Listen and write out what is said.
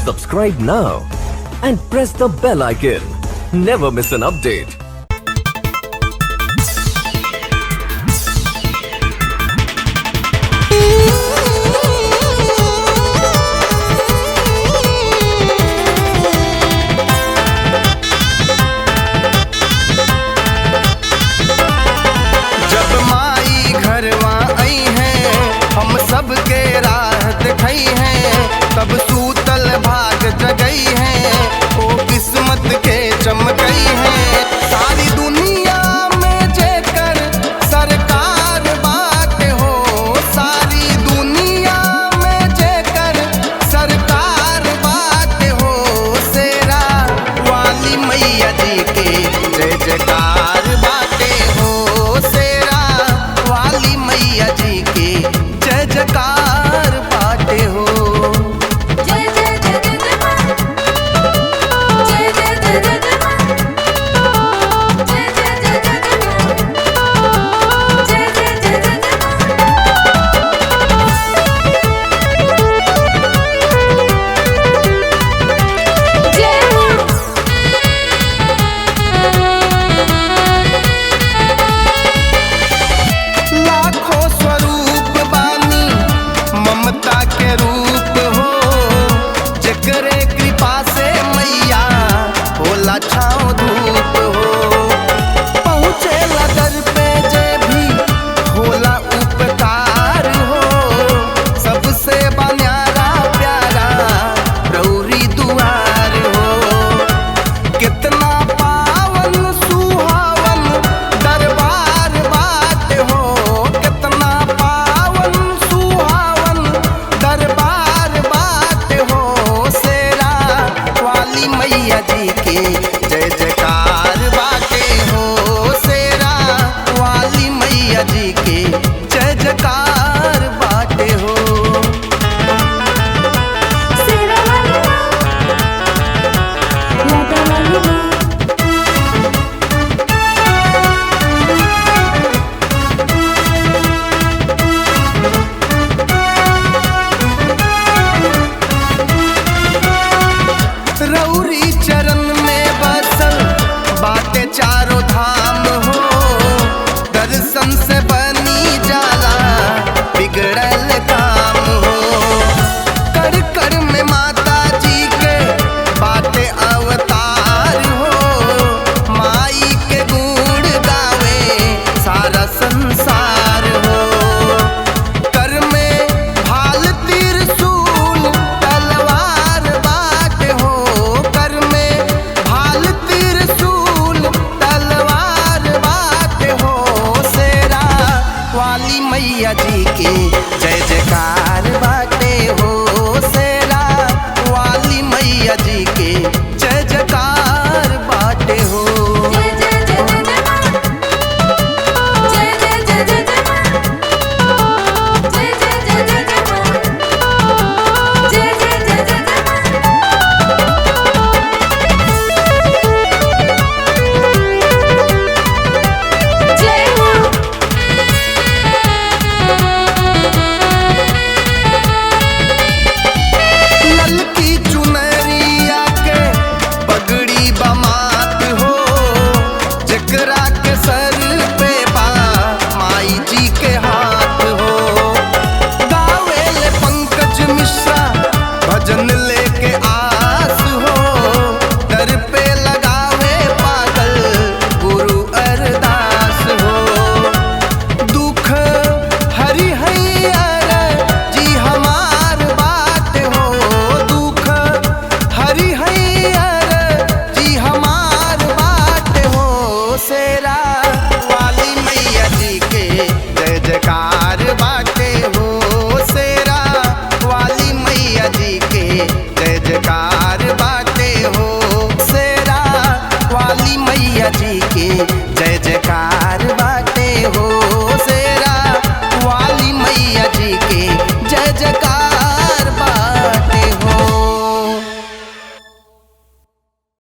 Subscribe now and press the bell icon. Never miss an update. जब माई घरवा आई है, हम सबके राह दिखाई है, तब सूतल भाग जगई है, ओ किस्मत के चमकई है। सारी दुनिया में जेकर सरकार बात हो, सारी दुनिया में जेकर सरकार बात हो, शेरा वाली मैया जी के जय जयकार बाटे हो, शेरा वाली मैया जी के जय जयकार बाटे हो। लाखों स्वरूप बानी ममता के रूप हो, जकरे कृपा से मैया होला छाँव धूप हो। पहुँचे दर पे जे भी होला उपकार हो, सबसे बन्यारा प्यारा रौरी दुआर हो। कितना पावन सुहावन दरबार बात हो, कितना पावन सुहावन दरबार बात हो, शेरा वाली मैया जी के जय जयकार बाटे हो, शेरा वाली मैया जी के जय जयकार बाटे हो। रौरी चरण में बसल बाटे चारों धाम हो, दर्शन से बनी जाला बिगड़ल काम हो। कर कर में माता जी के बाटे अवतार हो, माई के गुण गावे सारा संसार हो। कर में भाल त्रिशूल तलवार बाट हो, कर में भाल त्रिशूल तलवार बाट हो, शेरा वाली मैया जी के जय जयकार बाटे हो, शेरा वाली मैया जी के जय जयकार बाटे हो। ललकी चुनरिया के पगड़ी बमात हो, जकरा के सर पे बा माई जी के हाथ हो। गावेल पंकज मिश्रा भजन लेके आस हो, दर पे लगावे पागल गुरु अरदास हो। दुख हरि हैयर जी हमार बात हो, दुख हरि हैयर जी हमार बात हो, शेरा वाली मैया जी के जय जयकार बाटे हो, शेरा वाली मैया जी के जय जयकार बाटे हो, शेरा वाली मैया जी के